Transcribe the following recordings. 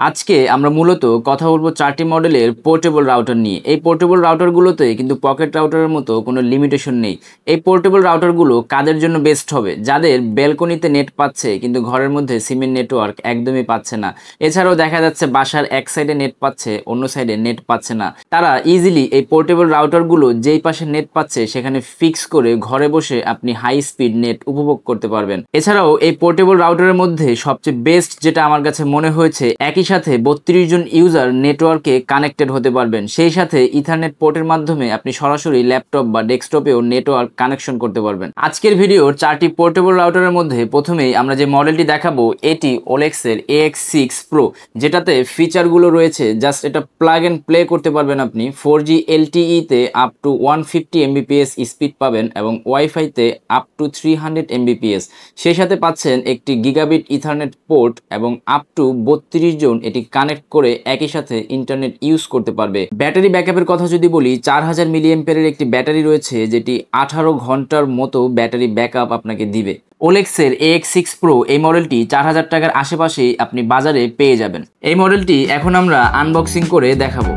আজকে আমরা মূলত কথা বলবো 4টি মডেলের পোর্টেবল রাউটার নিয়ে। এই পোর্টেবল রাউটারগুলোতে কিন্তু পকেট রাউটারের মতো কোনো লিমিটেশন নেই। এই পোর্টেবল রাউটারগুলো কাদের জন্য বেস্ট হবে? যাদের ব্যালকনিতে নেট পাচ্ছে কিন্তু ঘরের মধ্যে সিমের নেটওয়ার্ক একদমই পাচ্ছে না। এছাড়াও দেখা যাচ্ছে বাসার এক সাইডে নেট পাচ্ছে, অন্য সাইডে নেট পাচ্ছে না। তারা ইজিলি এই পোর্টেবল রাউটারগুলো যেই পাশে নেট পাচ্ছে সেখানে ফিক্স করে ঘরে বসে আপনি হাই স্পিড নেট উপভোগ করতে পারবেন। এছাড়াও এই পোর্টেবল রাউটারের মধ্যে সবচেয়ে বেস্ট যেটা আমার কাছে মনে হয়েছে, একই সাথে 32 জন ইউজার নেটওয়ার্কে কানেক্টেড হতে পারবেন। সেই সাথে ইথারনেট পোর্টের মাধ্যমে আপনি সরাসরি ল্যাপটপ বা ডেস্কটপেও নেটওয়ার্ক কানেকশন করতে পারবেন। আজকের ভিডিওর 4টি পোর্টেবল রাউটারের মধ্যে প্রথমেই আমরা যে মডেলটি দেখাবো এটি ওলেক্সের AX6 Pro, যেটাতে ফিচারগুলো রয়েছে জাস্ট এটা প্লাগ এন্ড প্লে করতে পারবেন আপনি। 4G LTE তে আপ টু 150 Mbps স্পিড পাবেন এবং ওয়াইফাইতে আপ টু 300 Mbps। সেই সাথে পাচ্ছেন একটি গিগাবিট ইথারনেট পোর্ট এবং আপ টু 32 জন এটি কানেক্ট করে একই সাথে ইন্টারনেট ইউজ করতে পারবে। ব্যাটারি ব্যাকআপের কথা যদি বলি, 4000 মিলিঅ্যাম্পিয়ারের একটি ব্যাটারি রয়েছে যেটি 18 ঘন্টার মতো ব্যাটারি ব্যাকআপ আপনাকে দিবে। ওলেক্সের AX6 Pro এই মডেলটি 4000 টাকার আশেপাশেই আপনি বাজারে পেয়ে যাবেন। এই মডেলটি এখন আমরা আনবক্সিং করে দেখাবো।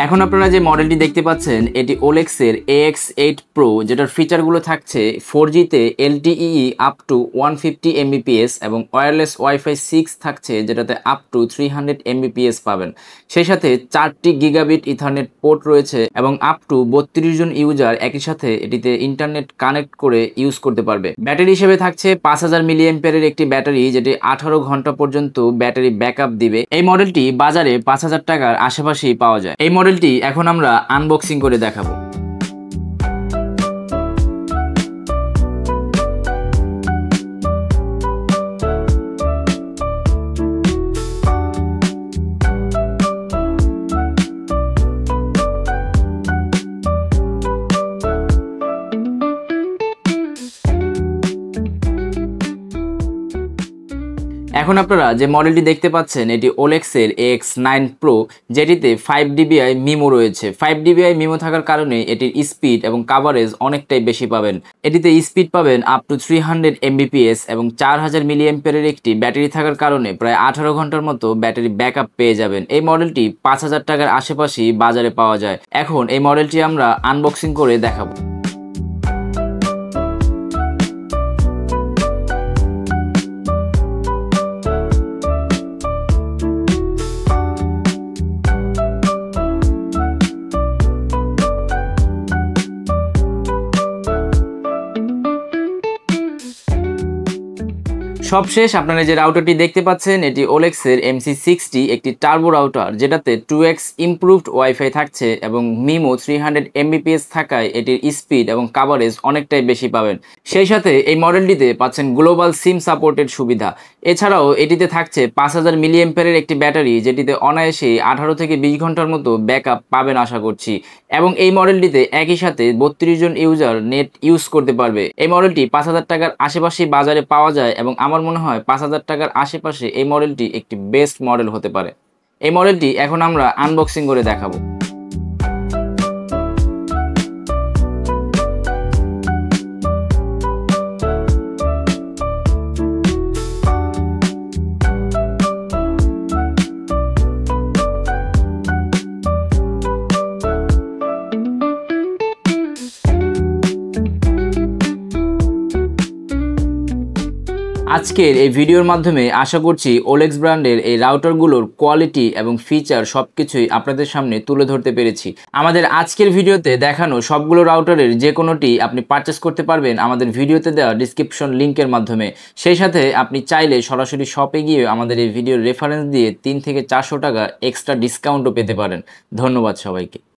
এখন আপনারা যে মডেলটি দেখতে পাচ্ছেন এটি ওলেক্সের AX8 Pro, যেটার ফিচারগুলো থাকছে 4G তে LTE আপ টু 150 Mbps এবং ওয়্যারলেস ওয়াইফাই 6 থাকছে যেটাতে আপ টু 300 Mbps পাবেন। সেই সাথে 4টি গিগাবিট ইথারনেট পোর্ট রয়েছে এবং আপ টু 32 জন ইউজার একই সাথে এটিতে ইন্টারনেট কানেক্ট করে ইউজ করতে পারবে। ব্যাটারি হিসেবে থাকছে 5000 মিলিঅ্যাম্পিয়ারের একটি ব্যাটারি যেটি 18 ঘন্টা পর্যন্ত ব্যাটারি ব্যাকআপ দিবে। এই মডেলটি বাজারে 5000 টাকার আশেপাশেই পাওয়া যায়। এই মডেলটি এখন আমরা আনবক্সিং করে দেখাবো। এখন আপনারা যে মডেলটি দেখতে পাচ্ছেন এটি ওলেক্সের AX9 Pro, যেটিতে 5 dBi মিমো রয়েছে। 5 dBi মিমো থাকার কারণে এটির স্পিড এবং কাভারেজ অনেকটাই বেশি পাবেন। এটিতে স্পিড পাবেন আপ টু 300 Mbps এবং 4000 মিলিঅ্যাম্পিয়ারের একটি ব্যাটারি থাকার কারণে প্রায় 18 ঘন্টার মতো ব্যাটারি ব্যাকআপ পেয়ে যাবেন। এই মডেলটি 5000 টাকার আশেপাশেই বাজারে পাওয়া যায়। এখন এই মডেলটি আমরা আনবক্সিং করে দেখাবো। সবশেষ আপনারা যে রাউটারটি দেখতে পাচ্ছেন এটি ওলেক্সের MC60, একটি টার্বো রাউটার যেটাতে 2x ইমপ্রুভড ওয়াইফাই থাকছে এবং মিমো 300 Mbps থাকায় এটির স্পিড এবং কাভারেজ অনেকটাই বেশি পাবেন। সেই সাথে এই মডেলটিতে পাচ্ছেন গ্লোবাল সিম সাপোর্টেড সুবিধা। এছাড়াও এটিতে থাকছে 5000 মিলিঅ্যাম্পিয়ারের একটি ব্যাটারি যেটিতে অনায়াসেই 18 থেকে 20 ঘন্টার মতো ব্যাকআপ পাবেন আশা করছি। এবং এই মডেলটিতে একই সাথে 32 জন ইউজার নেট ইউজ করতে পারবে। এই মডেলটি 5000 টাকার আশেপাশেই বাজারে পাওয়া যায় এবং আমার মনে হয় 5000 টাকার আশেপাশে এই মডেলটি একটি বেস্ট মডেল হতে পারে। এই মডেলটি এখন আমরা আনবক্সিং করে দেখাবো। আজকের এই ভিডিওর মাধ্যমে আশা করছি ওলেক্স ব্র্যান্ডের এই রাউটারগুলোর কোয়ালিটি এবং ফিচার সবকিছুই আপনাদের সামনে তুলে ধরতে পেরেছি। আমাদের আজকের ভিডিওতে দেখানো সবগুলো রাউটারের যে কোনোটি আপনি পারচেস করতে পারবেন আমাদের ভিডিওতে দেওয়া ডিসক্রিপশন লিঙ্কের মাধ্যমে। সেই সাথে আপনি চাইলে সরাসরি শপে গিয়ে আমাদের এই ভিডিওর রেফারেন্স দিয়ে 300 থেকে 400 টাকা এক্সট্রা ডিসকাউন্টও পেতে পারেন। ধন্যবাদ সবাইকে।